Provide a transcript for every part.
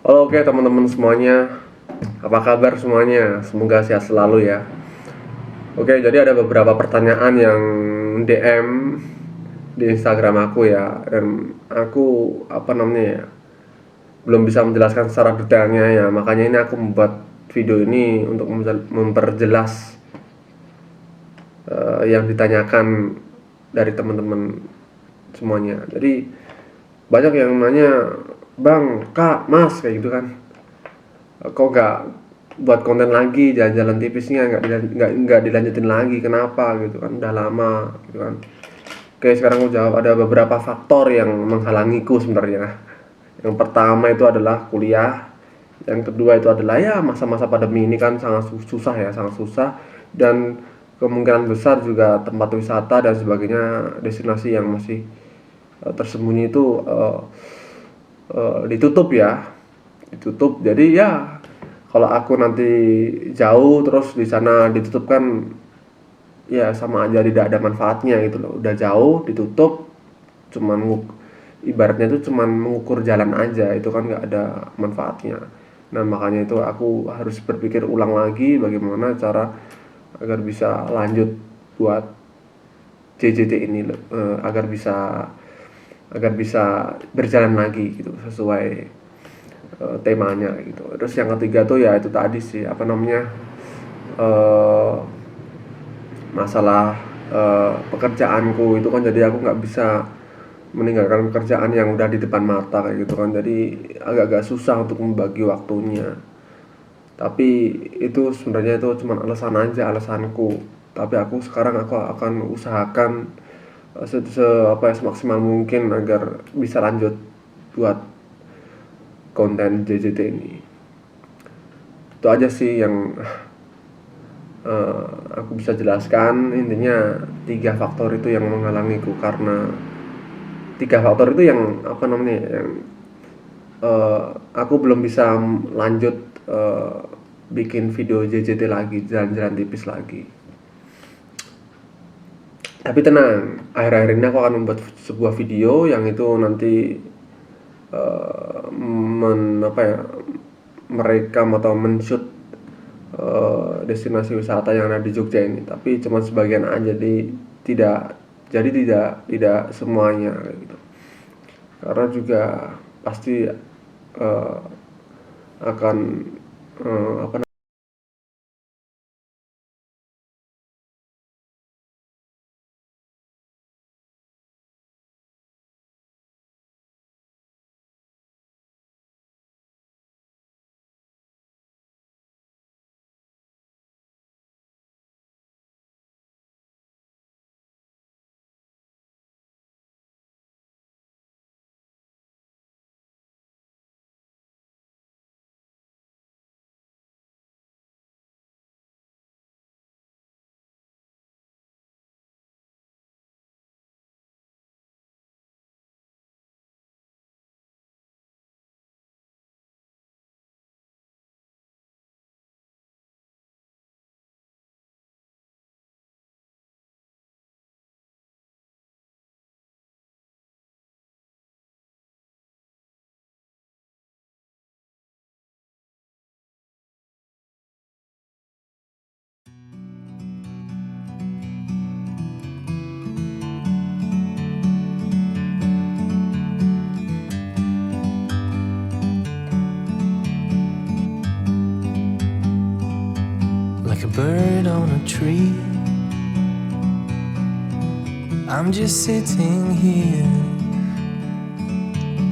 Oke teman-teman semuanya, apa kabar semuanya? Semoga sehat selalu ya. Oke, jadi ada beberapa pertanyaan yang DM di Instagram aku ya, dan aku belum bisa menjelaskan secara detailnya ya. Makanya ini aku membuat video ini untuk memperjelas yang ditanyakan dari teman-teman semuanya. Jadi banyak yang nanya, bang, kak, mas, kayak gitu kan. Kok nggak buat konten lagi jalan-jalan tipisnya, nggak dilanjutin lagi, kenapa gitu kan, udah lama gitu kan. Oke, sekarang aku jawab. Ada beberapa faktor yang menghalangiku sebenarnya. Yang pertama itu adalah kuliah, yang kedua itu adalah ya masa-masa pandemi ini kan sangat susah ya, sangat susah. Dan kemungkinan besar juga tempat wisata dan sebagainya, destinasi yang masih tersembunyi itu ditutup ya, ditutup. Jadi ya kalau aku nanti jauh terus di sana ditutup kan ya sama aja tidak ada manfaatnya gitu loh. Udah jauh ditutup, cuman ibaratnya itu cuman mengukur jalan aja, itu kan nggak ada manfaatnya. Nah makanya itu aku harus berpikir ulang lagi bagaimana cara agar bisa lanjut buat JJT ini, agar bisa berjalan lagi gitu sesuai temanya gitu. Terus yang ketiga tuh ya itu tadi sih eh, masalah pekerjaanku itu kan, jadi aku nggak bisa meninggalkan pekerjaan yang udah di depan mata kayak gitu kan, jadi agak-agak susah untuk membagi waktunya. Tapi itu sebenarnya itu cuma alasan aja, alasanku. Tapi aku sekarang aku akan usahakan semaksimal mungkin agar bisa lanjut buat konten JJT ini. Itu aja sih yang aku bisa jelaskan. Intinya tiga faktor itu yang menghalangiku, karena tiga faktor itu yang aku belum bisa lanjut bikin video JJT lagi, jalan-jalan tipis lagi. Tapi tenang, akhir-akhir ini aku akan membuat sebuah video yang itu nanti merekam atau men-shoot destinasi wisata yang ada di Jogja ini, tapi cuma sebagian aja, tidak tidak semuanya gitu. Karena juga pasti akan eh, apa Like a bird on a tree, I'm just sitting here.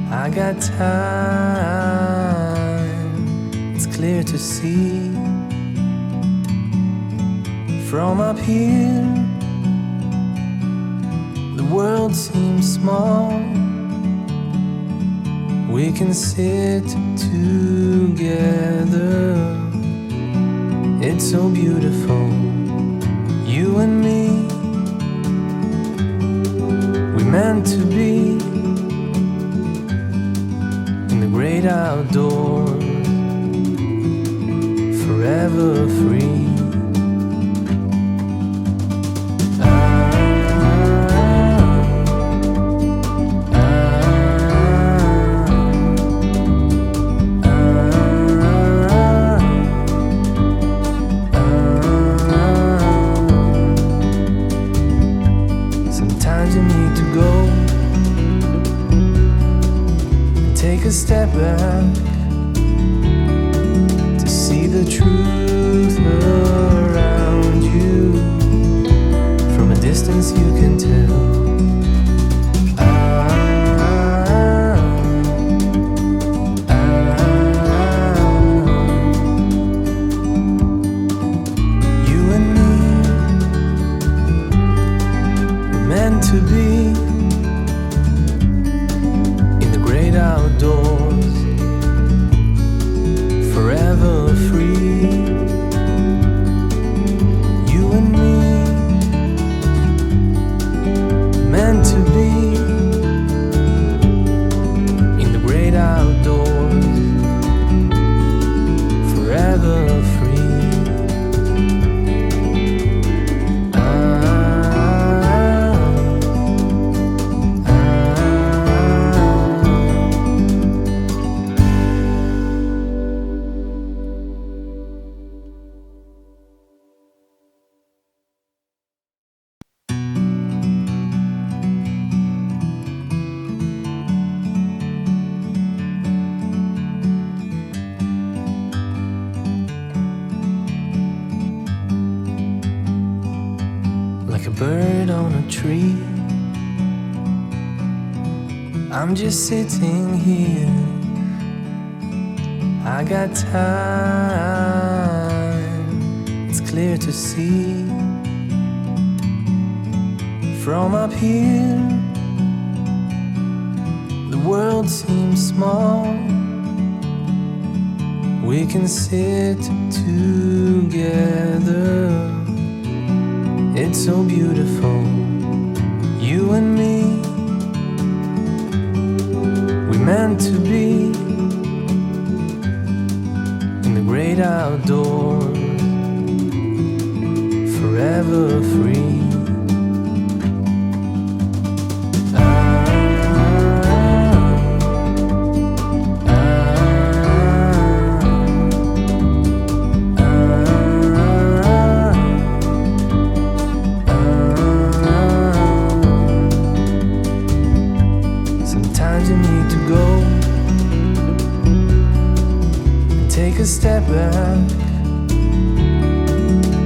I got time, it's clear to see. From up here, the world seems small. We can sit together, it's so beautiful, you and me. We meant to be in the great outdoors, forever free. take a step back to see the truth around you. From a distance you can tell. You and me were meant to be in the great outdoors, forever free. You and me meant to be in the great outdoors, forever free. Like a bird on a tree, I'm just sitting here. I got time, it's clear to see. From up here, the world seems small. We can sit together. It's so beautiful, you and me. We meant to be in the great outdoors, forever free. Sometimes you need to go and take a step back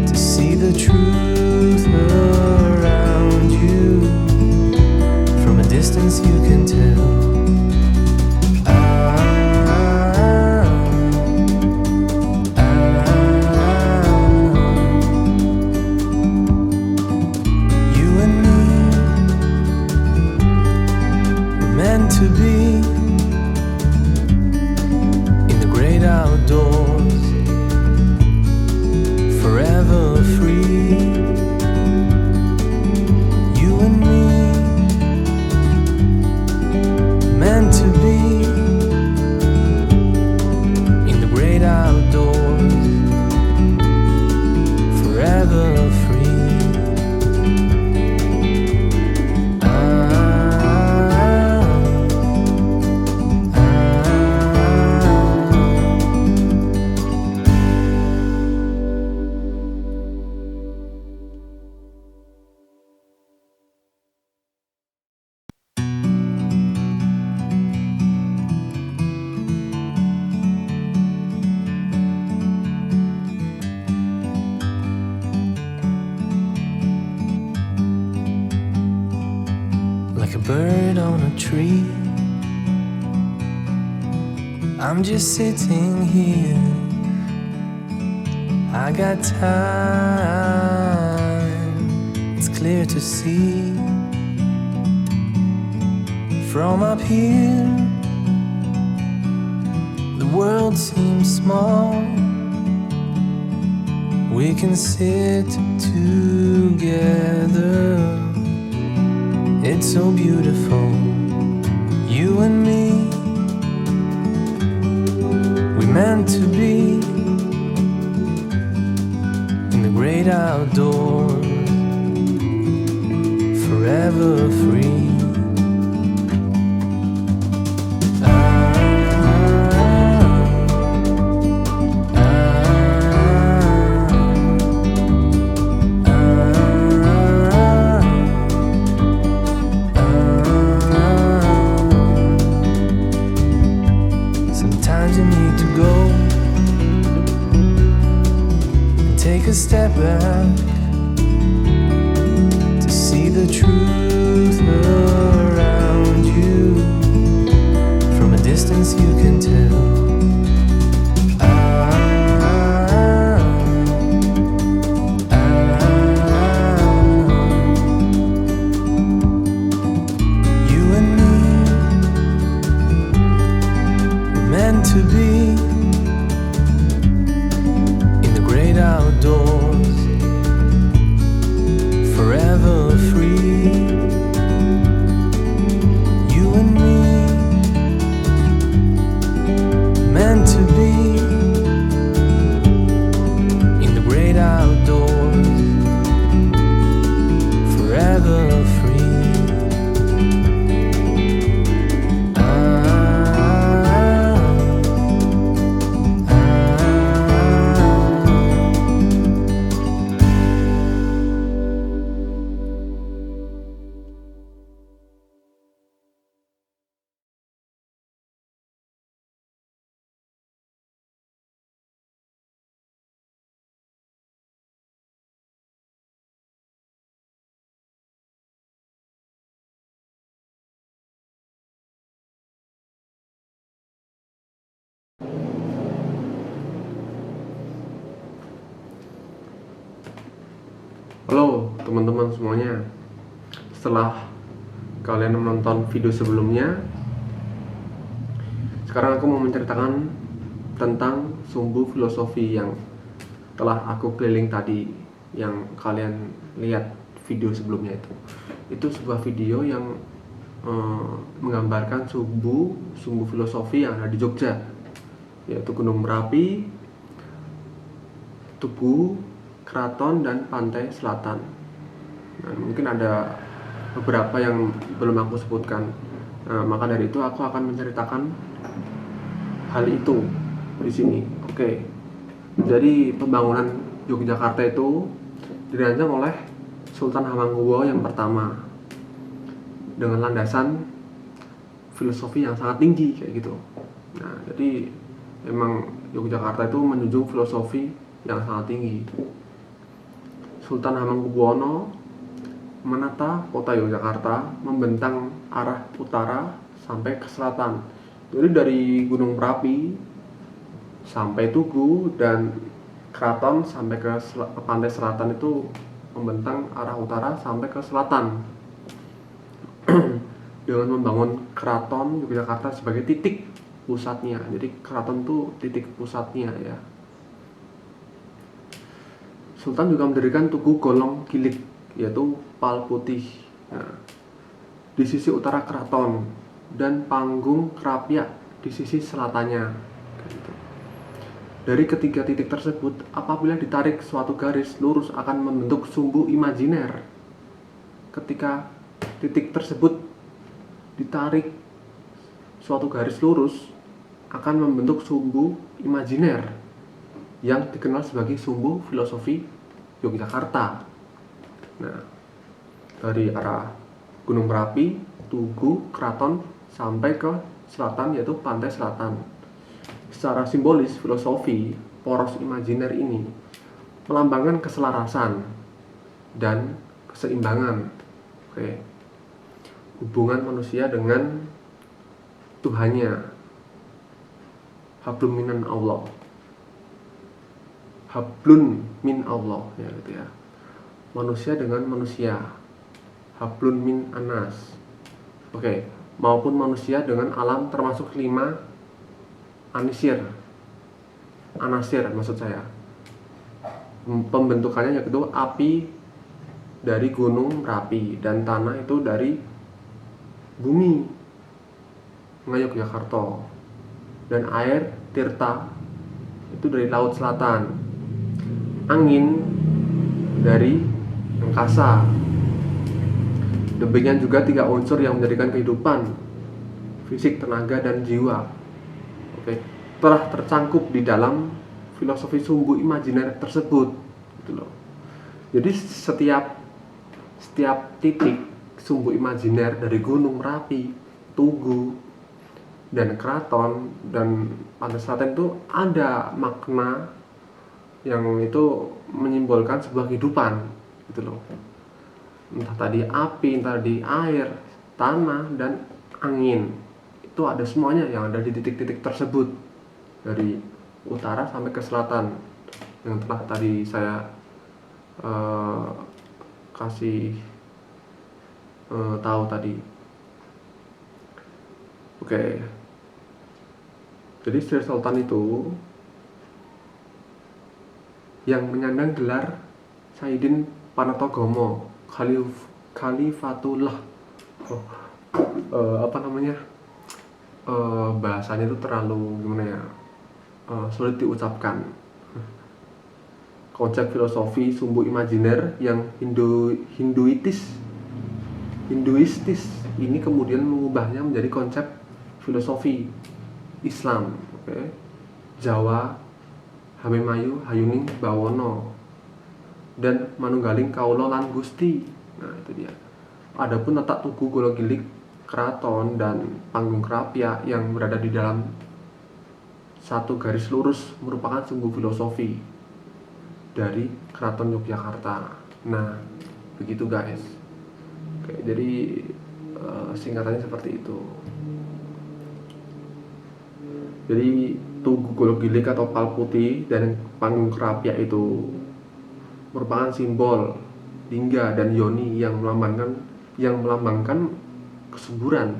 to see the truth around you. From a distance you can tell. You and me were meant to be in the great outdoors, forever free. You and me meant to be in the great outdoors, forever free. Like a bird on a tree, I'm just sitting here. I got time, it's clear to see. From up here, the world seems small. We can sit together. It's so beautiful, you and me. We meant to be in the great outdoors, forever free. sometimes you need to go and take a step back to see the truth around you. From a distance you can tell. You and me were meant to be in the great outdoors, forever free. You and me meant to be in the great outdoors, forever free. Halo teman-teman semuanya. Setelah kalian menonton video sebelumnya, sekarang aku mau menceritakan tentang sumbu filosofi yang telah aku keliling tadi, yang kalian lihat video sebelumnya itu. Itu sebuah video yang menggambarkan sumbu filosofi yang ada di Jogja, yaitu Gunung Merapi, Tugu, Keraton, dan Pantai Selatan. Nah, mungkin ada beberapa yang belum aku sebutkan. Nah, maka dari itu aku akan menceritakan hal itu di sini. Oke. Jadi pembangunan Yogyakarta itu dirancang oleh Sultan Hamengkubuwono yang pertama dengan landasan filosofi yang sangat tinggi kayak gitu. Nah, jadi memang Yogyakarta itu menjunjung filosofi yang sangat tinggi. Sultan Hamengkubuwono menata kota Yogyakarta membentang arah utara sampai ke selatan. Jadi dari Gunung Merapi sampai Tugu dan Keraton sampai ke pantai selatan itu membentang arah utara sampai ke selatan. Dengan membangun Keraton Yogyakarta sebagai titik pusatnya. Jadi keraton itu titik pusatnya ya. Sultan juga mendirikan Tugu Golong Gilik, yaitu Pal Putih, nah, di sisi utara keraton, dan Panggung Krapyak di sisi selatannya. Gitu. Dari ketiga titik tersebut, apabila ditarik suatu garis lurus akan membentuk sumbu imajiner. Ketika titik tersebut ditarik suatu garis lurus akan membentuk sumbu imajiner yang dikenal sebagai sumbu filosofi Yogyakarta. Nah, dari arah Gunung Merapi, Tugu, Keraton sampai ke selatan yaitu Pantai Selatan. Secara simbolis filosofi poros imajiner ini melambangkan keselarasan dan keseimbangan. Oke. Hubungan manusia dengan Tuhannya. Hablum minan Allah. Hablun min Allah ya gitu ya. Manusia dengan manusia. Hablun min anas. Oke, maupun manusia dengan alam termasuk 5 anasir maksud saya. Pembentukannya yaitu api dari Gunung Merapi dan tanah itu dari bumi Yogyakarta, dan air tirta itu dari laut selatan, angin dari angkasa. Demikian juga 3 unsur yang menjadikan kehidupan, fisik, tenaga, dan jiwa. Oke, telah tercangkup di dalam filosofi sumbu imajiner tersebut, gitu loh. Jadi setiap titik sumbu imajiner dari Gunung Merapi, Tugu, dan keraton dan pantai selatan itu ada makna yang itu menyimbolkan sebuah kehidupan gitu loh, entah tadi api, entah di air, tanah, dan angin. Itu ada semuanya yang ada di titik-titik tersebut, dari utara sampai ke selatan yang telah tadi saya kasih tahu tadi. Oke, jadi Sri Sultan itu yang menyandang gelar Sayyidin Panatogomo Khalifatullah. Bahasanya itu terlalu gimana ya, sulit diucapkan. Konsep filosofi sumbu imajiner yang hinduistis ini kemudian mengubahnya menjadi konsep filosofi Islam. Jawa Hamemayu Hayuning Bawono dan Manunggaling Kaulo lan Gusti. Nah itu dia. Adapun letak Tugu Gologilik, keraton, dan panggung Krapyak yang berada di dalam satu garis lurus merupakan sumbu filosofi dari Keraton Yogyakarta. Nah begitu guys. Oke, jadi singkatannya seperti itu. Jadi Tugu Gologilik atau Pal Putih dan panggung Krapyak itu merupakan simbol lingga dan yoni yang melambangkan kesuburan.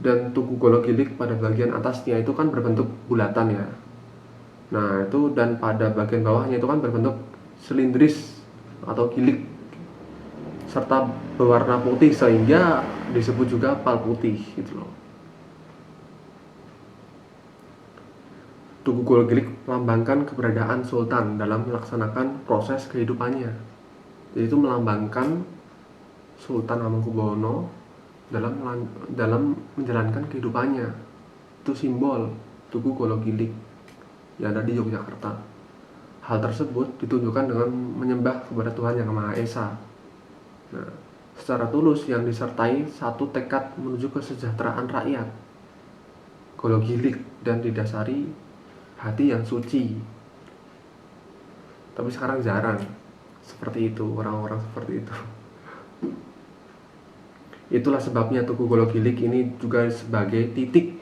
Dan Tugu Gologilik pada bagian atasnya itu kan berbentuk bulatan ya. Nah itu, dan pada bagian bawahnya itu kan berbentuk silindris atau gilik serta berwarna putih sehingga disebut juga Pal Putih gitu loh. Tugu Gologilik melambangkan keberadaan sultan dalam melaksanakan proses kehidupannya. Jadi itu melambangkan Sultan Hamengkubuwono dalam menjalankan kehidupannya. Itu simbol Tugu Gologilik yang ada di Yogyakarta. Hal tersebut ditunjukkan dengan menyembah kepada Tuhan Yang Maha Esa. Nah, secara tulus yang disertai satu tekad menuju kesejahteraan rakyat. Gologilik dan didasari hati yang suci. Tapi sekarang jarang seperti itu, orang-orang seperti itu. Itulah sebabnya Tugu Gologilik ini juga sebagai titik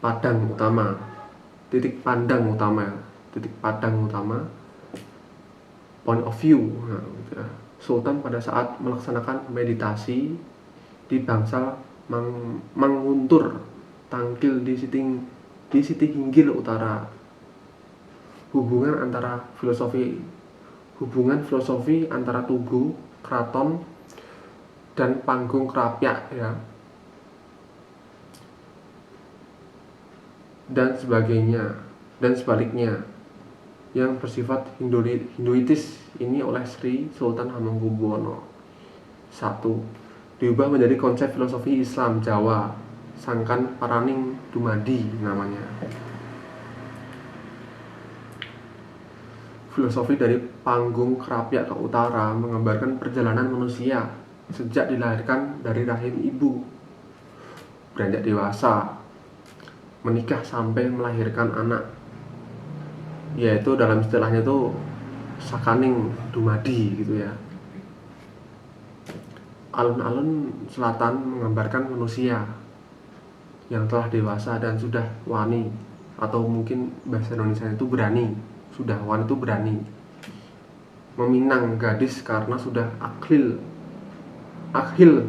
pandang utama, point of view. Nah, gitu ya. Sultan pada saat melaksanakan meditasi di bangsal Manguntur Tangkil di Sitihinggil Utara. Hubungan filosofi antara tugu, keraton, dan panggung Krapyak ya, dan sebaliknya yang bersifat Hinduitis ini oleh Sri Sultan Hamengkubuwono I diubah menjadi konsep filosofi Islam Jawa Sangkan Paraning Dumadi namanya. Filosofi dari panggung Krapyak ke utara menggambarkan perjalanan manusia sejak dilahirkan dari rahim ibu, beranjak dewasa, menikah sampai melahirkan anak, yaitu dalam istilahnya itu Sakaning Dumadi gitu ya. Alun-alun selatan menggambarkan manusia yang telah dewasa dan sudah wani, atau mungkin bahasa Indonesia itu berani. Sudah wani itu berani meminang gadis karena sudah akhil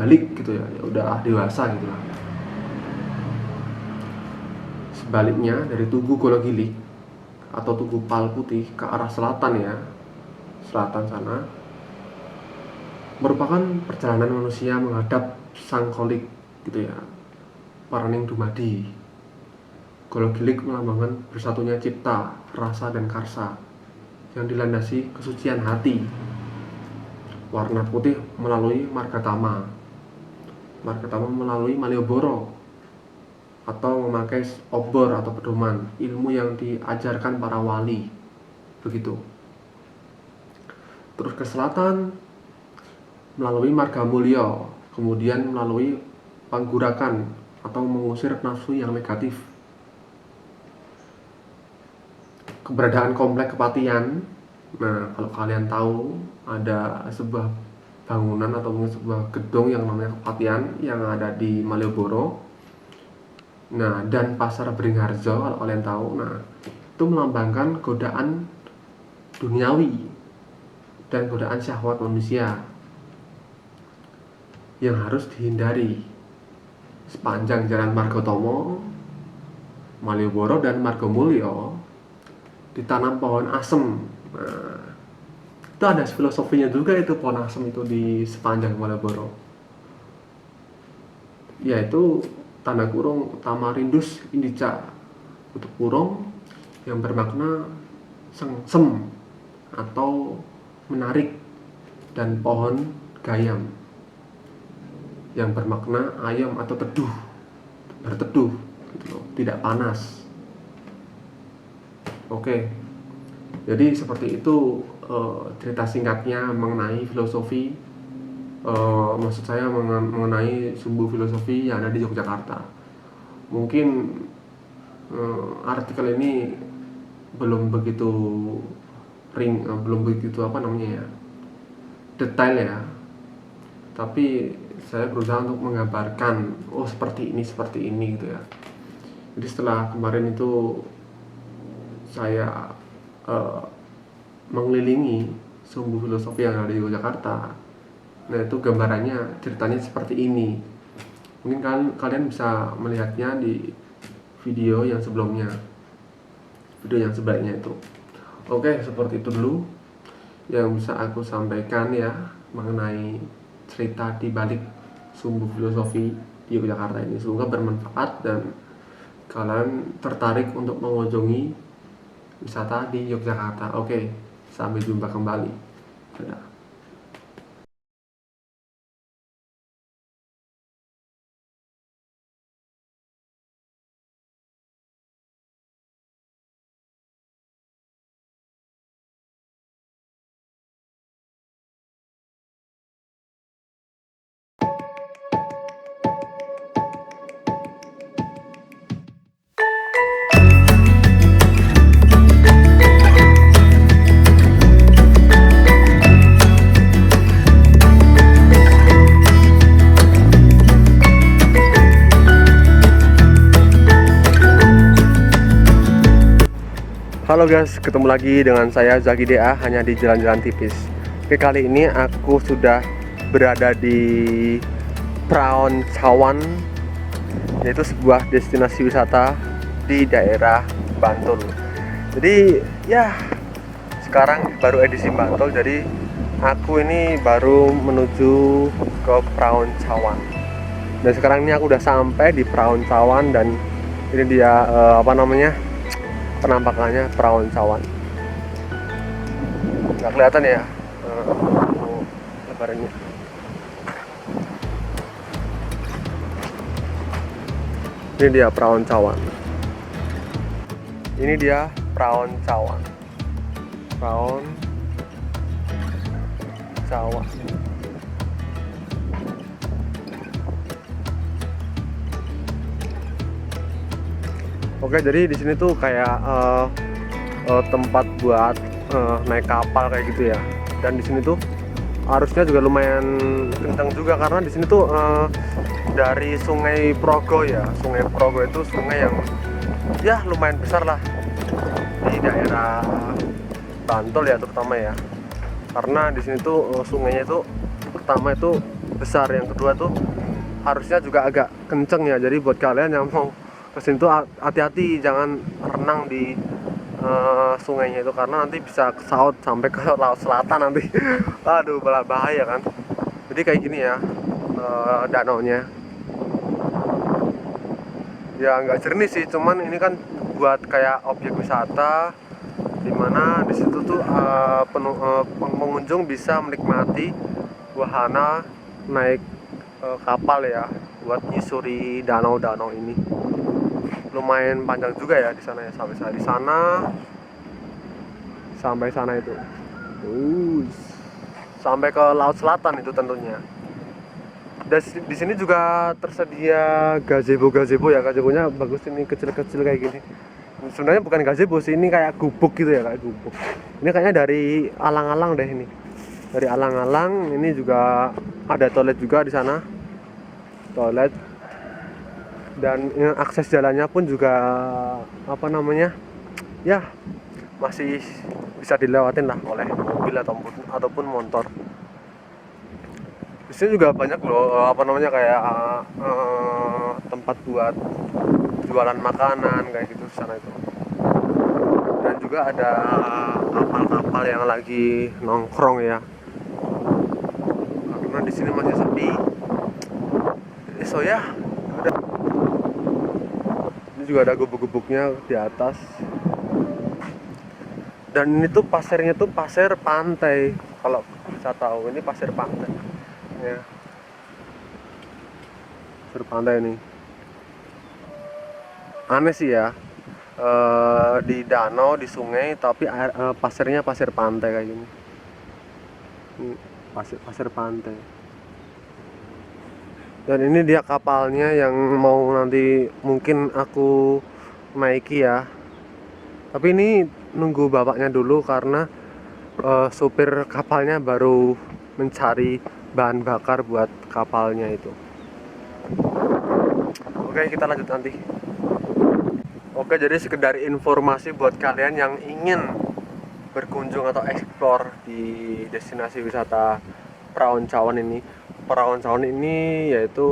balik gitu ya, udah dewasa gitu lah. Sebaliknya dari Tugu Gologilik atau Tugu Pal Putih ke arah selatan ya, selatan sana merupakan perjalanan manusia menghadap Sang Kholik gitu ya, Paraning Dumadi. Gologilik melambangkan bersatunya cipta, rasa, dan karsa yang dilandasi kesucian hati. Warna putih melalui Margatama melalui Malioboro, atau memakai obor atau pedoman ilmu yang diajarkan para wali begitu. Terus ke selatan melalui Margamulya, kemudian melalui penggurakan atau mengusir nafsu yang negatif. Keberadaan komplek kepatian. Nah, kalau kalian tahu ada sebuah bangunan atau mungkin sebuah gedung yang namanya Kepatian yang ada di Malioboro. Nah, dan Pasar Beringharjo kalau kalian tahu. Nah, itu melambangkan godaan duniawi dan godaan syahwat manusia yang harus dihindari. Sepanjang jalan Margotomo, Malioboro dan Margomulyo ditanam pohon asem. Nah, itu ada filosofinya juga itu pohon asem itu di sepanjang Malioboro, yaitu tanda kurung Tamarindus indica tutup kurung yang bermakna sengsem atau menarik, dan pohon gayam yang bermakna ayam atau teduh, berteduh gitu loh, tidak panas. Oke, jadi seperti itu cerita singkatnya mengenai filosofi, maksud saya mengenai sumbu filosofi yang ada di Yogyakarta. Mungkin artikel ini belum begitu detail ya, tapi saya berusaha untuk menggambarkan seperti ini gitu ya. Jadi setelah kemarin itu saya mengelilingi sumbu filosofi yang ada di Yogyakarta. Nah, itu gambarannya, ceritanya seperti ini. Mungkin kalian bisa melihatnya di video yang sebelumnya, video yang sebaliknya itu. Oke, seperti itu dulu yang bisa aku sampaikan ya mengenai cerita di balik sumbu filosofi di Yogyakarta ini. Semoga bermanfaat dan kalian tertarik untuk mengunjungi wisata di Yogyakarta. Oke, sampai jumpa kembali. Dadah. Halo guys, ketemu lagi dengan saya Zaki DA hanya di Jalan-Jalan Tipis. Oke, kali ini aku sudah berada di Praon Cawan, yaitu sebuah destinasi wisata di daerah Bantul. Jadi ya, sekarang baru edisi Bantul, jadi aku ini baru menuju ke Praon Cawan. Dan sekarang ini aku udah sampai di Praon Cawan dan ini dia penampakannya Praon Cawan. Nggak kelihatan ya lebarannya. Ini dia Praon Cawan. Ini dia Praon Cawan. Praon Cawan. Oke, jadi di sini tuh kayak tempat buat naik kapal kayak gitu ya. Dan di sini tuh arusnya juga lumayan kencang juga karena di sini tuh dari Sungai Progo ya. Sungai Progo itu sungai yang ya lumayan besar lah di daerah Bantul ya terutama ya. Karena di sini tuh sungainya itu pertama itu besar, yang kedua tuh arusnya juga agak kenceng ya. Jadi buat kalian yang mau kesini tuh hati-hati, jangan renang di sungainya itu karena nanti bisa kesaut sampai ke laut selatan nanti. Aduh, bahaya kan. Jadi kayak gini ya danaunya. Ya nggak jernih sih, cuman ini kan buat kayak objek wisata dimana di situ tuh pengunjung bisa menikmati wahana naik kapal ya buat nyusuri danau-danau ini. Lumayan panjang juga ya di sana ya, sampai sana itu sampai ke laut selatan itu tentunya. Dan di sini juga tersedia gazebo ya. Gazebonya bagus, ini kecil-kecil kayak gini. Sebenarnya bukan gazebo sih, ini kayak gubuk gitu ya, kayak gubuk. Ini kayaknya dari alang-alang deh ini. Dari alang-alang. Ini juga ada toilet juga di sana. Toilet. Dan akses jalannya pun juga apa namanya? Ya, masih bisa dilewatin lah oleh mobil ataupun motor. Di sini juga banyak loh apa namanya kayak tempat buat jualan makanan kayak gitu di sana itu. Dan juga ada kapal-kapal yang lagi nongkrong ya. Karena di sini masih sepi. So ya, ini juga ada gubuk-gubuknya di atas. Dan ini tuh pasirnya tuh pasir pantai. Kalau bisa tahu, ini pasir pantai. Ya. Pasir pantai ini. Aneh sih ya. Di danau, di sungai, tapi pasirnya pasir pantai kayak gini. Pasir pantai. Dan ini dia kapalnya yang mau nanti mungkin aku naiki ya. Tapi ini nunggu bapaknya dulu karena supir kapalnya baru mencari bahan bakar buat kapalnya itu. Oke, kita lanjut nanti. Oke, jadi sekedar informasi buat kalian yang ingin berkunjung atau eksplor di destinasi wisata Praoncawan ini. Praoncawan ini yaitu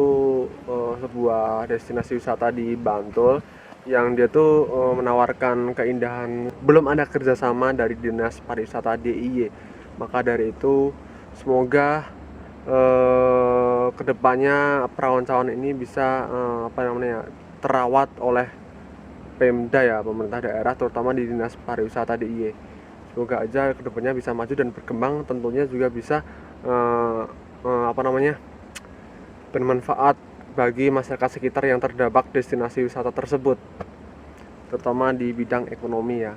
sebuah destinasi wisata di Bantul yang dia tuh menawarkan keindahan. Belum ada kerjasama dari Dinas Pariwisata DIY. Maka dari itu semoga kedepannya Praoncawan ini bisa terawat oleh Pemda ya, pemerintah daerah, terutama di Dinas Pariwisata DIY. Semoga aja kedepannya bisa maju dan berkembang, tentunya juga bisa bermanfaat bagi masyarakat sekitar yang terdampak destinasi wisata tersebut, terutama di bidang ekonomi ya.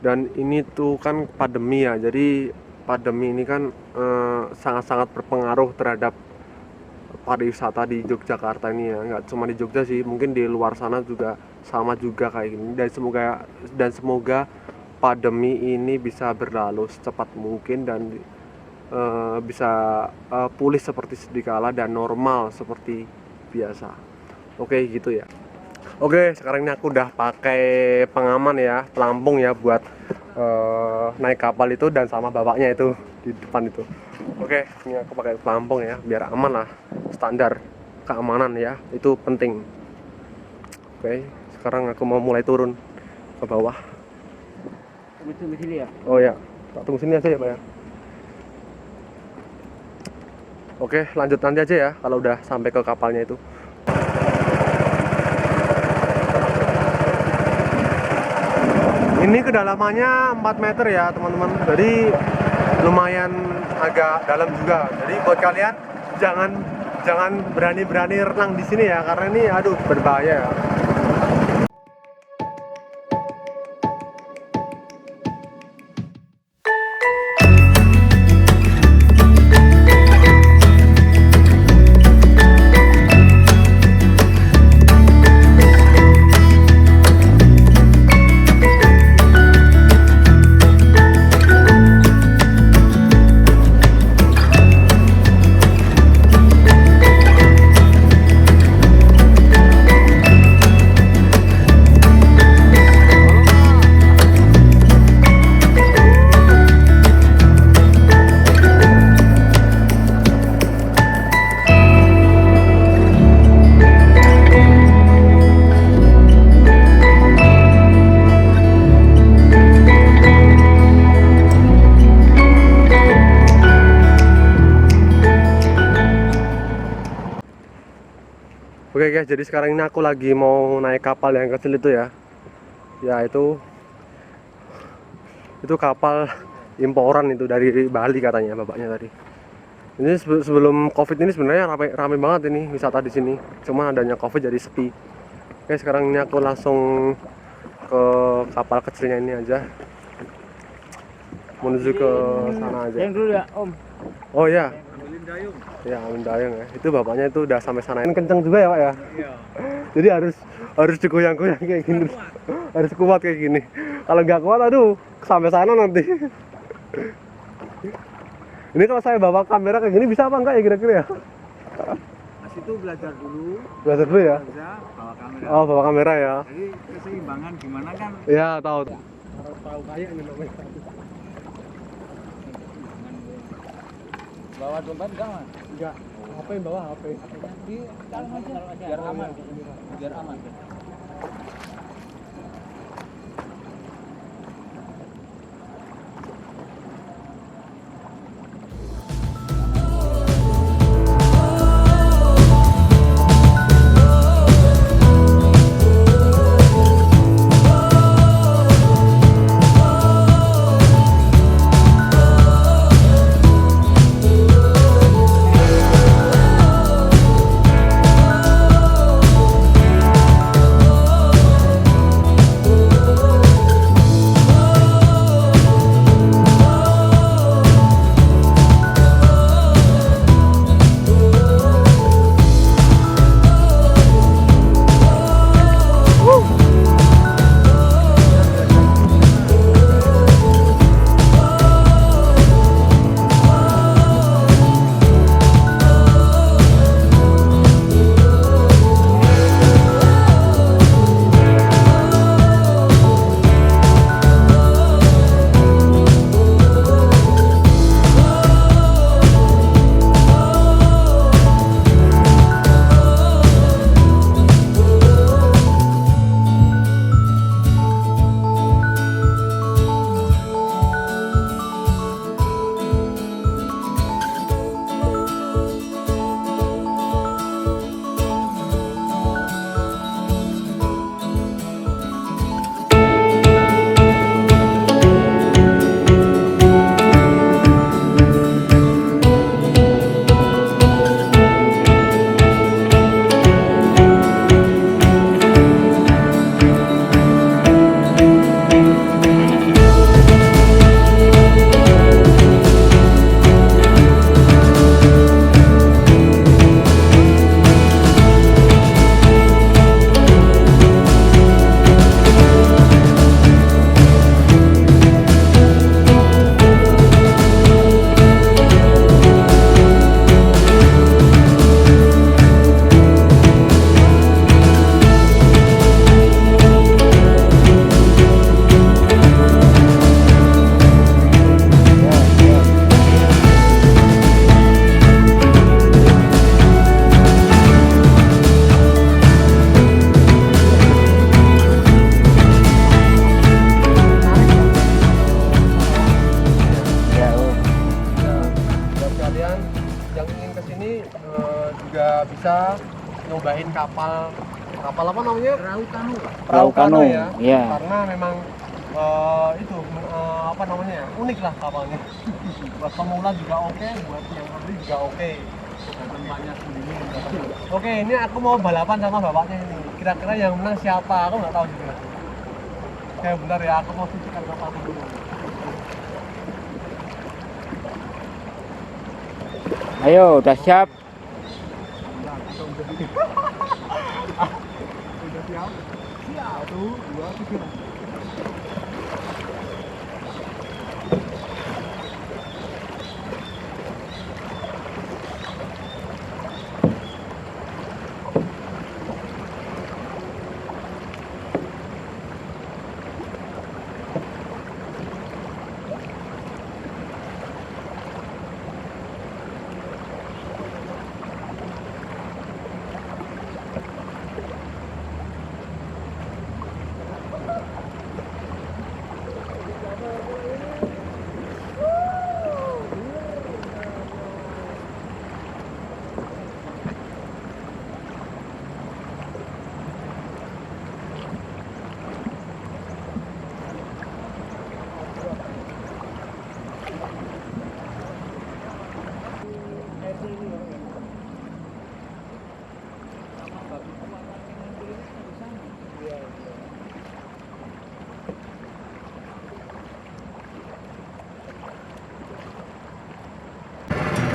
Dan ini tuh kan pandemi ya, jadi pandemi ini kan sangat-sangat berpengaruh terhadap pariwisata di Yogyakarta ini ya. Nggak cuma di Jogja sih, mungkin di luar sana juga sama juga kayak gini. Dan semoga pandemi ini bisa berlalu secepat mungkin dan bisa pulih seperti sedia kala dan normal seperti biasa. Oke, gitu ya. Oke, sekarang ini aku udah pakai pengaman ya, pelampung ya buat naik kapal itu dan sama bapaknya itu di depan itu. Oke, ini aku pakai pelampung ya biar aman lah, standar keamanan ya, itu penting. Oke, sekarang aku mau mulai turun ke bawah. Tunggu sini ya? Oh ya, tak tunggu sini aja ya Pak ya. Oke, lanjut nanti aja ya kalau udah sampai ke kapalnya itu. Ini kedalamannya 4 meter ya teman-teman, jadi lumayan agak dalam juga. Jadi buat kalian jangan berani-berani renang di sini ya, karena ini aduh berbahaya ya. Oke guys, jadi sekarang ini aku lagi mau naik kapal yang kecil itu ya. Ya itu kapal imporan itu dari Bali katanya bapaknya tadi. Ini sebelum Covid ini sebenarnya rame banget ini wisata di sini. Cuma adanya Covid jadi sepi. Oke, sekarang ini aku langsung ke kapal kecilnya ini aja. Menuju ke sana aja. Yang dulu ya, Om. Oh ya. Dayung. Ya, Amin Dayung ya. Itu bapaknya itu udah sampai sana. Kenceng juga ya, Pak ya. Iya. Jadi harus digoyang-goyang kayak gini. Harus kuat kayak gini. Kalau nggak kuat, aduh, sampai sana nanti. Ini kalau saya bawa kamera kayak gini bisa apa enggak ya kira-kira ya? Mas itu belajar dulu. Belajar dulu ya. Bisa bawa kamera. Oh, bawa kamera ya. Jadi keseimbangan gimana kan? Ya, tahu. Harus tahu kayak ini namanya. Bawa dompet enggak mas? Enggak. HP bawa HP. Di dalam aja. Biar aman. Biar aman. bisa nyobain kapal apa namanya? Perahu kano. Ya. Iya. Karena memang itu apa namanya ya, unik lah kapalnya. Buat pemula juga oke, buat yang ahli juga oke. Dan tempatnya sendiri. Oke, ini aku mau balapan sama bapaknya ini. Kira-kira yang menang siapa? Aku nggak tahu juga. Oke, bentar ya, aku mau cucikan kapalku dulu. Ayo, udah siap? Udah siap? Siap. 1, 2, 3.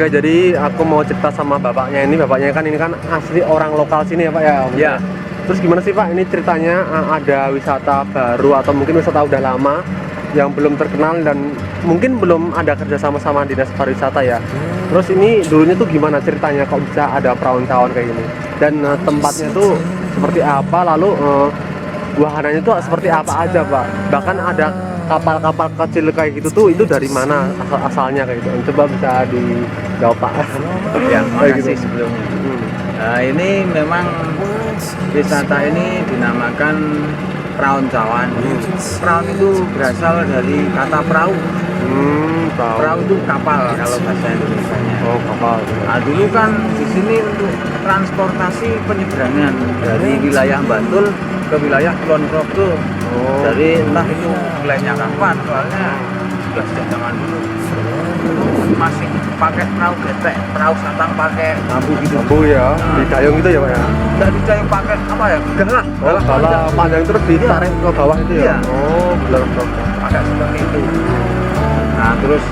Oke, jadi aku mau cerita sama bapaknya ini. Bapaknya kan ini kan asli orang lokal sini ya Pak ya? Iya. Terus gimana sih Pak, ini ceritanya ada wisata baru atau mungkin wisata udah lama yang belum terkenal dan mungkin belum ada kerjasama sama dinas pariwisata ya. Terus ini dulunya tuh gimana ceritanya kok bisa ada perahu-perahuan kayak gini? Dan tempatnya tuh seperti apa, lalu wahananya tuh seperti apa aja Pak? Bahkan ada kapal-kapal kecil kayak gitu tuh, itu dari mana asalnya kayak gitu? Coba bisa dijawab Pak. Ya, Kayak makasih gitu. sebelumnya. Hmm. Nah, ini memang wisata ini dinamakan perahu-perahuan. Perahu itu berasal dari kata perahu. Perahu itu kapal kalau bahasa Indonesianya. Oh, kapal. Nah, dulu kan di sini untuk transportasi penyeberangan dari wilayah Bantul ke wilayah Kulon Progo. Oh. Dari entah itu mulainya kapan, soalnya sudah sejak zaman dulu masih pakai perahu getek, perahu satang pakai bambu gitu. Bambu ya, di dayung gitu ya Pak ya? Nggak dicayung pakai apa ya? Galah, Oh, galah panjang terus ditarik ke bawah itu ya? Iya. Oh, benar. pakai seperti itu. Nah, terus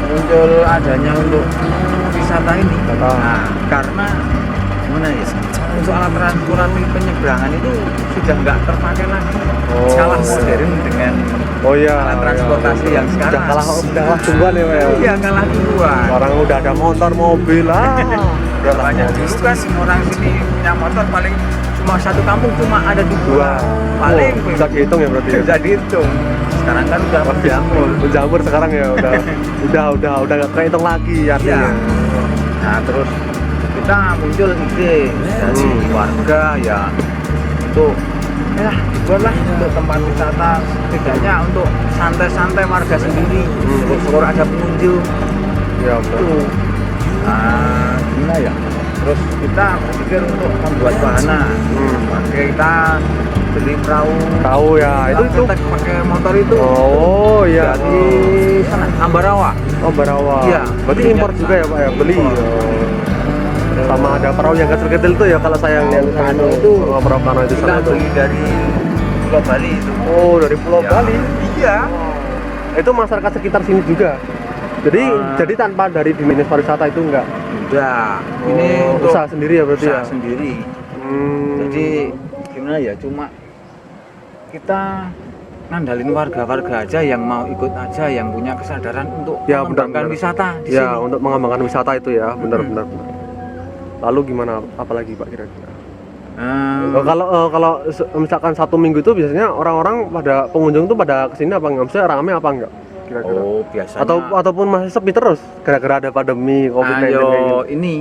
muncul adanya untuk wisata ini. Wisata. Nah, karena gimana ya? Untuk alat transportasi penyeberangan itu sudah nggak terpakai lagi. Oh. Kalah modern dengan Oh iya. alat transportasi iya. yang sekarang. Udah kalah duluan ya Pak ya? Iya, kalah duluan. Orang udah ada motor, mobil lah. Udah lah, Banyak mobil. dulu kan orang sini punya motor paling cuma satu kampung cuma ada dua. Paling Oh, bisa dihitung ya berarti ya? bisa dihitung. Sekarang kan udah menjamur. Menjamur sekarang ya udah nggak kehitung lagi artinya. Iya. Nah, terus kita muncul ide dari warga ya untuk dibuatlah untuk tempat wisata, setidaknya untuk santai-santai warga sendiri. Syukur ada pengunjung Iya betul. itu. Nah, gimana ya? Terus kita berpikir untuk membuat wahana. Pakai kita beli perahu. Tahu ya, itu Pakai motor itu. Oh iya. Dari sana Ambarawa. Oh, Barawa. Iya. Berarti impor juga ya Pak ya, beli. Impor. Oh. Sama ada perahu yang kecil-kecil tuh ya kalau saya lihat Kano itu. perahu kano itu Kita sana tuh. beli dari Pulau Bali itu. Oh, dari Pulau Ya. Bali. Iya. Itu masyarakat sekitar sini juga. Jadi Ah. tanpa dari dinas pariwisata itu enggak. Udah. Ini Oh, untuk usaha sendiri ya berarti usaha ya. sendiri. Jadi gimana ya? Cuma kita ngandalin warga-warga aja yang mau ikut aja, yang punya kesadaran untuk Ya, mengembangkan benar-benar. wisata di Ya, sini. untuk mengembangkan wisata itu ya, benar-benar. Lalu gimana apalagi Pak kira-kira? Kalau misalkan satu minggu itu biasanya orang-orang pada pengunjung tuh pada kesini apa enggak? Maksudnya rame apa enggak? Kira-kira. Oh, biasanya. Ataupun masih sepi terus gara-gara ada pandemi COVID-19 kayak Ayo, gini. ini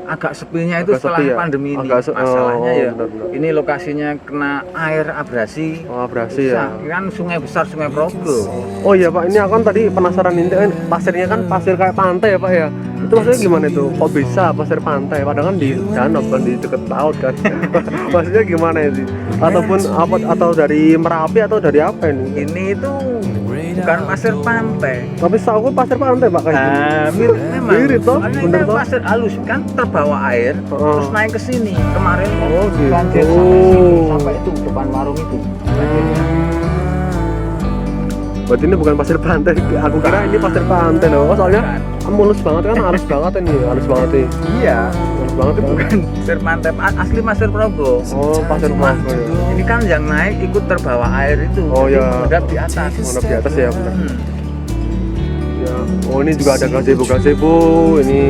agak sepinya itu Agak setelah sepi ya? pandemi ini. Agak Masalahnya oh, ya, benar-benar. ini lokasinya kena air abrasi. Oh, abrasi ya. Kan sungai besar, Sungai Progo. Oh iya Pak, ini aku kan tadi penasaran ini kan pasirnya kan pasir kayak pantai ya Pak ya. Itu maksudnya gimana itu? Kok bisa pasir pantai? Padahal kan di danau kan di deket laut kan. Maksudnya gimana itu? Ataupun apa atau dari Merapi atau dari apa ini? Ini itu bukan pasir pantai. Tapi setahu aku pasir pantai Pak kayak gitu. Mirip memang. Mirip toh, Soalnya bener ini toh. pasir halus kan terbawa air, terus naik ke sini. Kemarin Oh, gitu. banjir sampai sini, sampai itu depan warung itu. Banjirnya. Berarti ini bukan pasir pantai. Aku kira ini pasir pantai loh. Oh, soalnya mulus banget kan, halus banget ini, halus banget nih. Iya. Halus banget Itu itu. bukan pasir pantai, asli pasir Progo. Oh, pasir Cuma pantai. Ya. ini kan yang naik ikut terbawa air itu. Oh, jadi ya. mengendap di atas. Mengendap di atas ya, benar. Ya. Oh, ini juga ada gazebo. Ini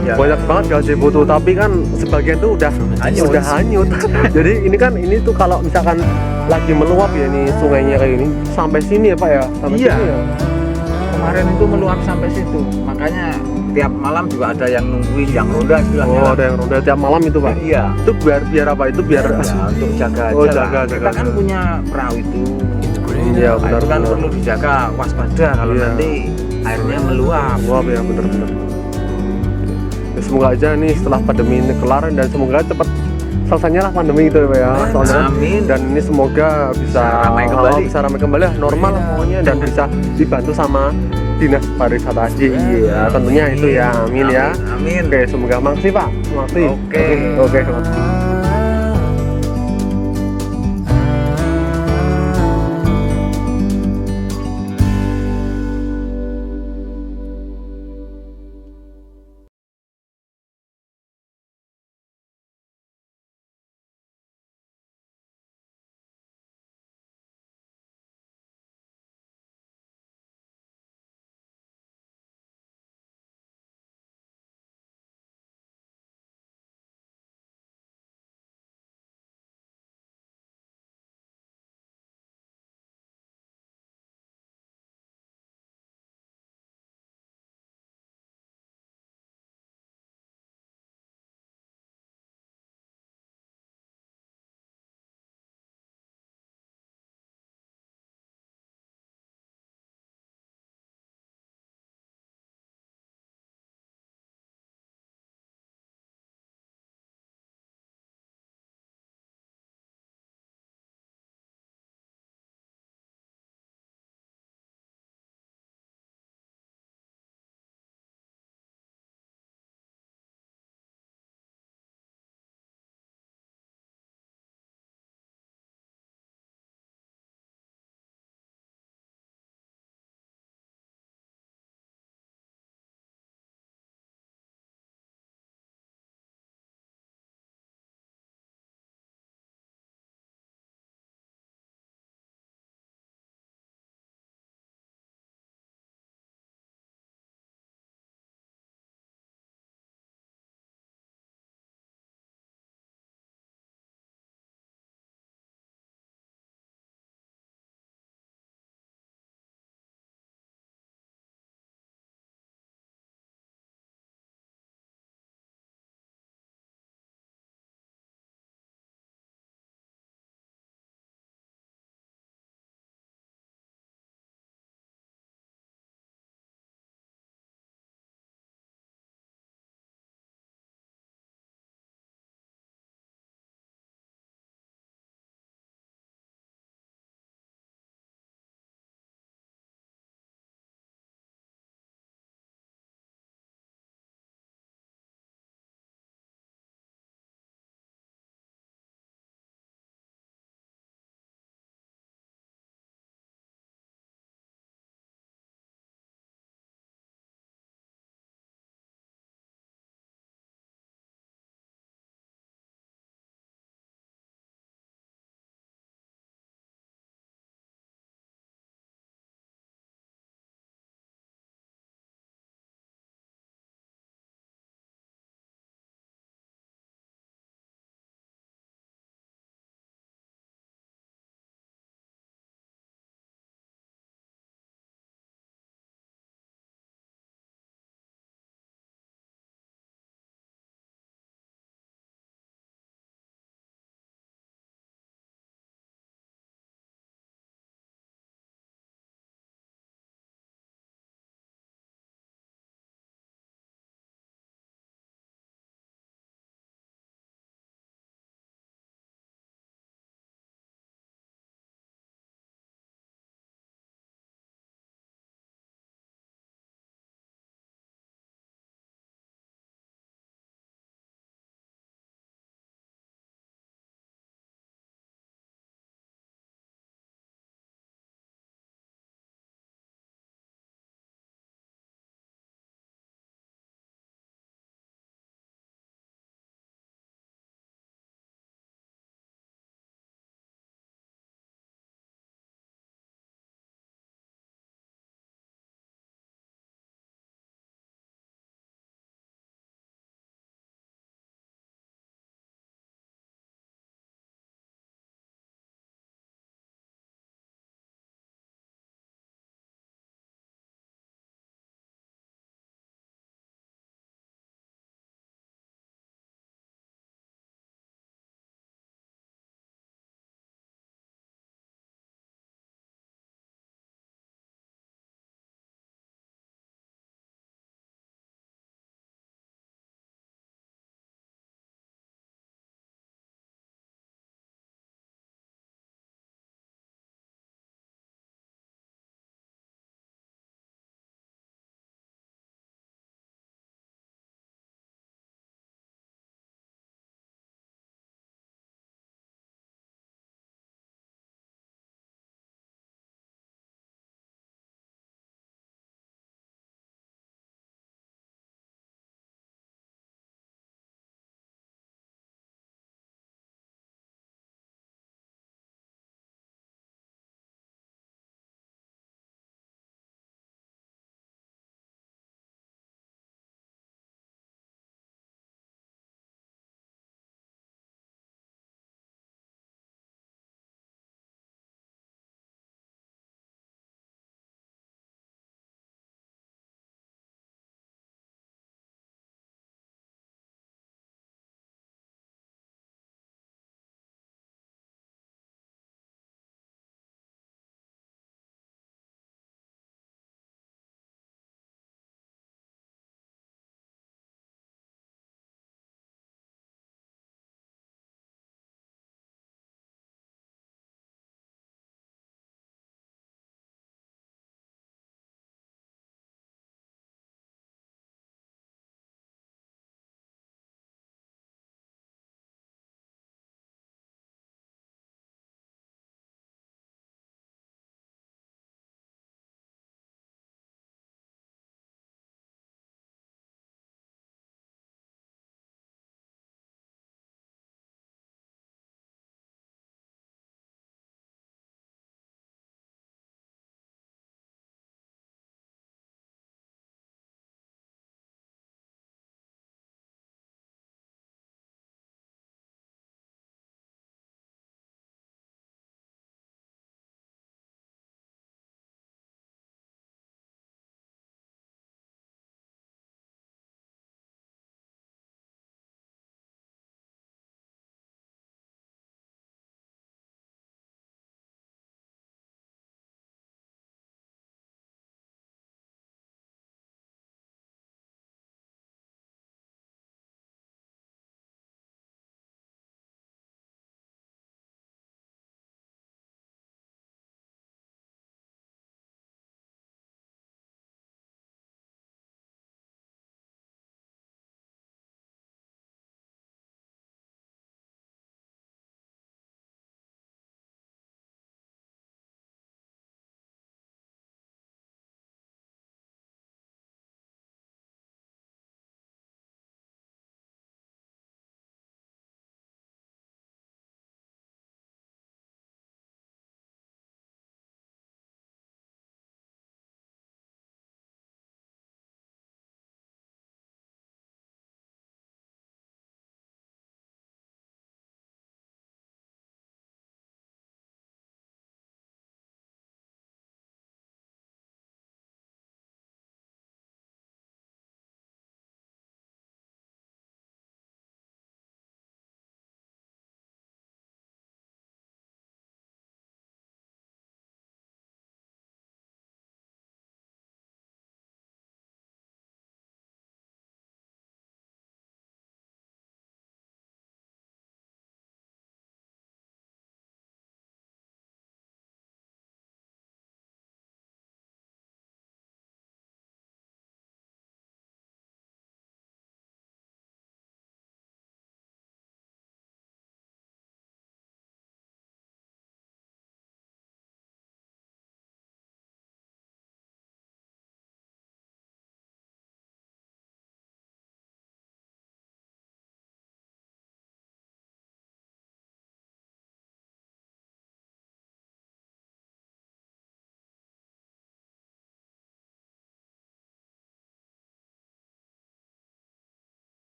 Ya. banyak banget gazebo tuh, tapi kan sebagian tuh udah hanyut. Jadi ini tuh kalau misalkan lagi meluap ya nih sungainya kayak gini sampai sini ya Pak ya. Sampai Iya. sini ya. Kemarin itu meluap sampai situ. Makanya tiap malam juga ada yang nungguin, yang ronda istilahnya. Oh, ada yang ronda tiap malam itu Pak. Iya. Itu biar apa? Itu biar Ya, untuk jaga aja Oh, lah. jaga. Kita kan punya perahu itu. Iya, Nah, benar itu kan benar. perlu dijaga, waspada kalau Iya. nanti airnya meluap. Wah, ya benar-benar. Ya, semoga aja nih setelah pandemi ini kelar dan semoga cepat selesainya lah pandemi itu ya Pak ya. Soalnya kan- Amin. dan ini semoga bisa ramai kembali. bisa ramai kembali lah, normal lah pokoknya dan bisa dibantu sama dinas pariwisata aja. Iya, tentunya itu ya. Amin ya. Amin. Oke, semoga makasih Pak. Makasih. Oke. Oke.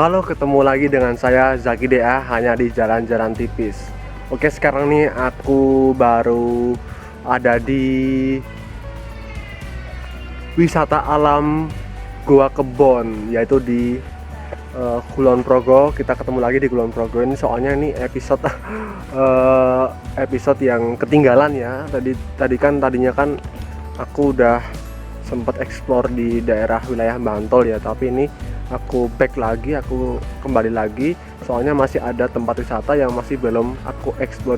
Halo, ketemu lagi dengan saya Zaki DA hanya di Jalan-Jalan Tipis. Oke, sekarang nih aku baru ada di wisata alam Gua Kebon, yaitu di Kulon Progo. Kita ketemu lagi di Kulon Progo ini, soalnya ini episode episode yang ketinggalan ya. Tadinya kan aku udah sempat explore di daerah wilayah Bantul ya, tapi ini aku back lagi, aku kembali lagi, soalnya masih ada tempat wisata yang masih belum aku explore,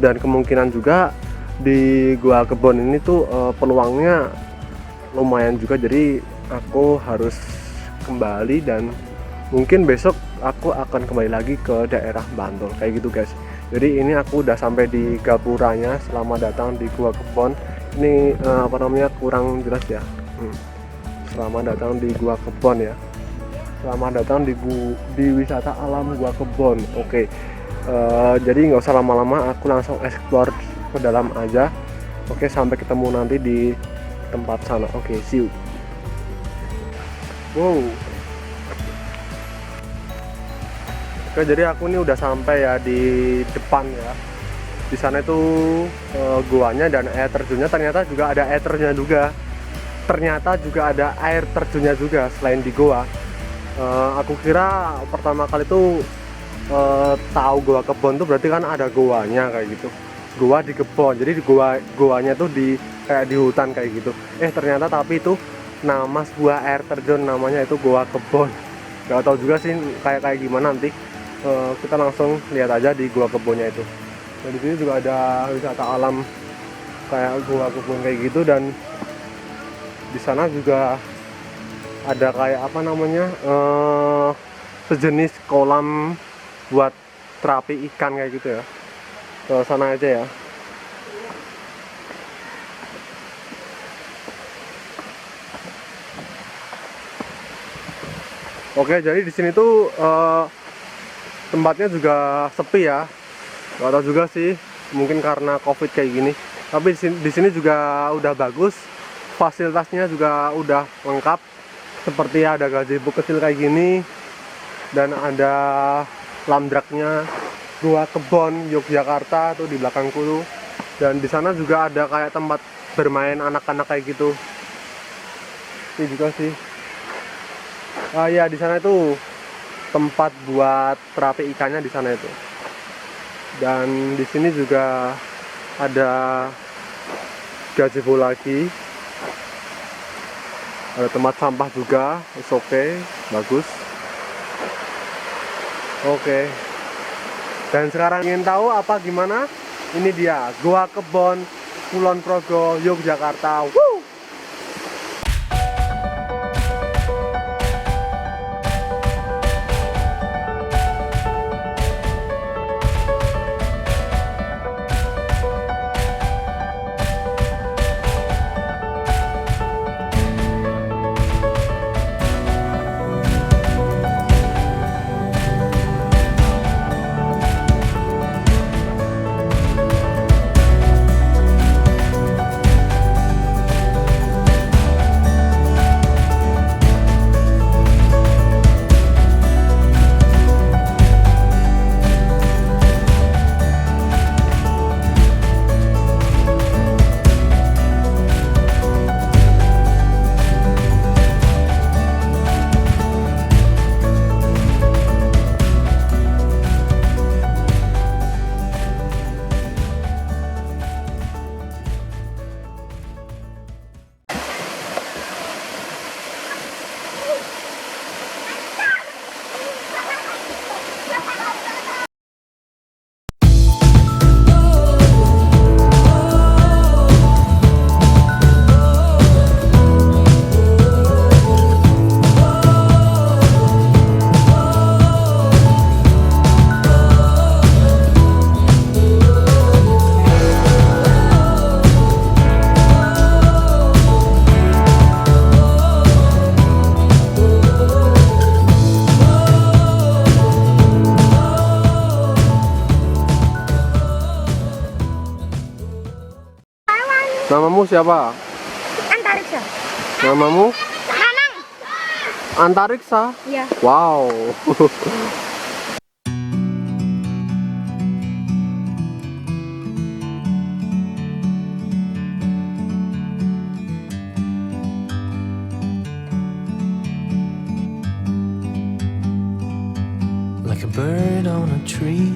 dan kemungkinan juga di Gua Kebon ini tuh peluangnya lumayan juga, jadi aku harus kembali dan mungkin besok aku akan kembali lagi ke daerah Bantul kayak gitu guys. Jadi ini aku udah sampai di gapuranya. Selamat datang di Gua Kebon. Ini kurang jelas ya. Selamat datang di Gua Kebon ya. Selamat datang di wisata alam Gua Kebon. Oke. Jadi nggak usah lama-lama, aku langsung explore ke dalam aja. Oke, sampai ketemu nanti di tempat sana. Oke, see you. Wow. Oke, jadi aku ini udah sampai ya di depan ya. Di sana itu guanya dan air terjunnya, ternyata juga ada air terjunnya juga. Ternyata juga ada air terjunnya juga selain di goa. Aku kira pertama kali tuh tahu Gua Kebon tuh berarti kan ada goanya kayak gitu. Goa di kebon. Jadi di goanya tuh kayak di hutan kayak gitu. Ternyata tapi itu nama sebuah air terjun, namanya itu Gua Kebon. Gak tahu juga sih kayak gimana nanti. Kita langsung lihat aja di Gua Kebonnya itu. Dan di sini juga ada wisata alam kayak Gua Kebon kayak gitu, dan di sana juga ada kayak sejenis kolam buat terapi ikan kayak gitu ya. Ke sana aja ya. Oke, jadi di sini tuh tempatnya juga sepi ya. Gak tahu juga sih, mungkin karena COVID kayak gini. Tapi di sini juga udah bagus, fasilitasnya juga udah lengkap. Seperti ada gazebo kecil kayak gini, dan ada lamdraknya Gua Kebon Yogyakarta tuh di belakangku tuh. Dan di sana juga ada kayak tempat bermain anak-anak kayak gitu. Ini juga sih. Ya, di sana itu tempat buat terapi ikannya di sana itu. Dan di sini juga ada gazebo lagi. Ada tempat sampah juga, it's okay, bagus. Oke. Dan sekarang ingin tahu apa gimana? Ini dia Gua Kebon Kulon Progo Yogyakarta. Woo! Namamu siapa? Antariksa. Namamu? Nanang. Antariksa. Iya. Wow. Like a bird on a tree,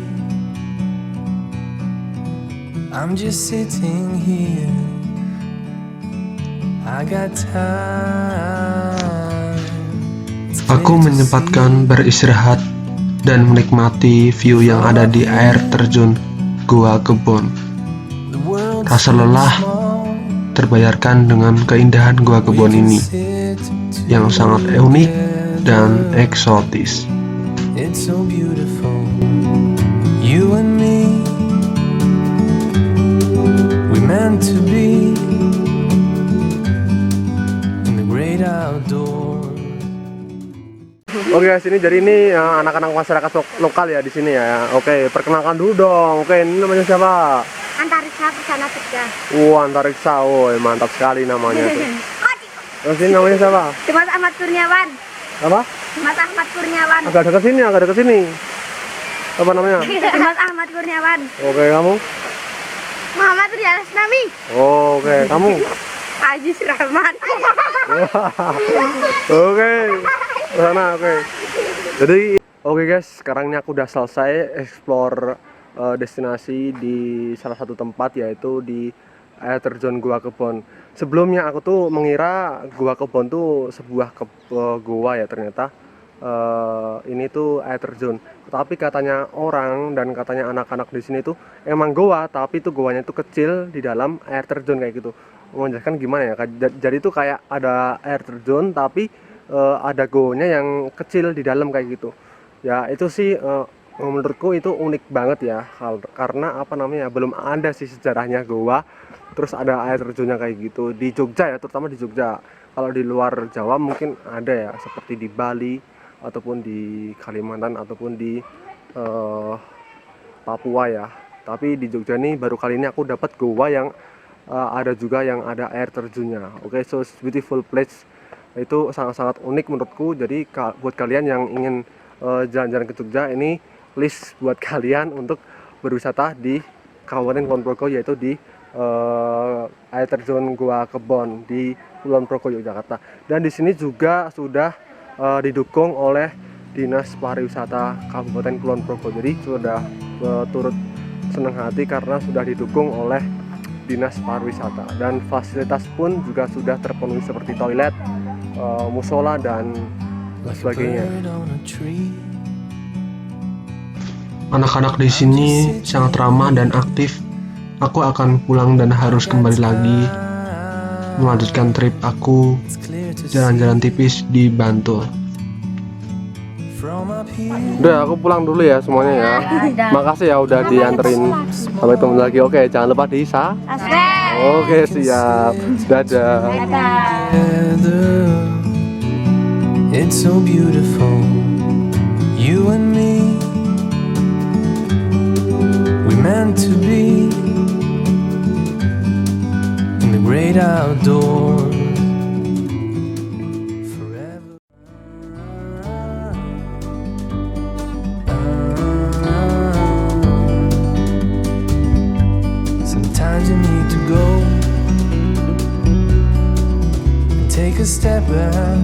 I'm just sitting here. I got time. Aku menyempatkan beristirahat dan menikmati view yang ada di air terjun Gua Kebon. Rasa lelah terbayarkan dengan keindahan Gua Kebon ini yang sangat unik dan eksotis. It's so beautiful, you and me, we meant to be in the great outdoors. Oke guys, ini jadi ini anak-anak masyarakat lokal ya di sini ya. Oke, perkenalkan dulu dong. Oke, ini namanya siapa? Antariksa Persana Tiga. Antariksa. Mantap sekali namanya tuh. Terus ini namanya siapa? Mas Ahmad Kurniawan. Apa? Mas Ahmad Kurniawan. Agak dekat sini. Apa namanya? Mas Ahmad Kurniawan. Oke, kamu? Muhammad Rialas Nami. Oke, kamu? Ajis Rahman. Oke, sana oke. Jadi oke guys, sekarang ini aku udah selesai explore destinasi di salah satu tempat, yaitu di air terjun Gua Kebon. Sebelumnya aku tuh mengira Gua Kebon tuh sebuah gua ya, ternyata ini tuh air terjun. Tapi katanya orang dan katanya anak-anak di sini tuh emang goa, tapi tuh goanya tuh kecil di dalam air terjun kayak gitu. Menjelaskan gimana ya? Jadi tuh kayak ada air terjun tapi ada goanya yang kecil di dalam kayak gitu. Ya itu sih menurutku itu unik banget ya, karena apa namanya, belum ada sih sejarahnya goa terus ada air terjunnya kayak gitu di Jogja ya, terutama di Jogja. Kalau di luar Jawa mungkin ada ya, seperti di Bali ataupun di Kalimantan ataupun di Papua ya. Tapi di Jogja nih baru kali ini aku dapat goa yang ada juga yang ada air terjunnya. Oke, so it's beautiful place. Itu sangat-sangat unik menurutku. Jadi buat kalian yang ingin jalan-jalan ke Jogja, ini list buat kalian untuk berwisata di Kabupaten Kulon Progo, yaitu di air terjun Gua Kebon di Kulon Progo, Yogyakarta. Dan di sini juga sudah didukung oleh Dinas Pariwisata Kabupaten Kulon Progo. Jadi sudah turut senang hati karena sudah didukung oleh Dinas Pariwisata, dan fasilitas pun juga sudah terpenuhi seperti toilet, musola dan sebagainya. Anak-anak di sini sangat ramah dan aktif. Aku akan pulang dan harus kembali lagi melanjutkan trip aku jalan-jalan tipis di Bantul. Udah, aku pulang dulu ya semuanya ya. Makasih ya udah dianterin. Sampai ketemu lagi. Oke, jangan lupa di Oke, siap. Dadah. It's so beautiful, you and me, we meant to be in the great outdoors. Sometimes you need to go and take a step back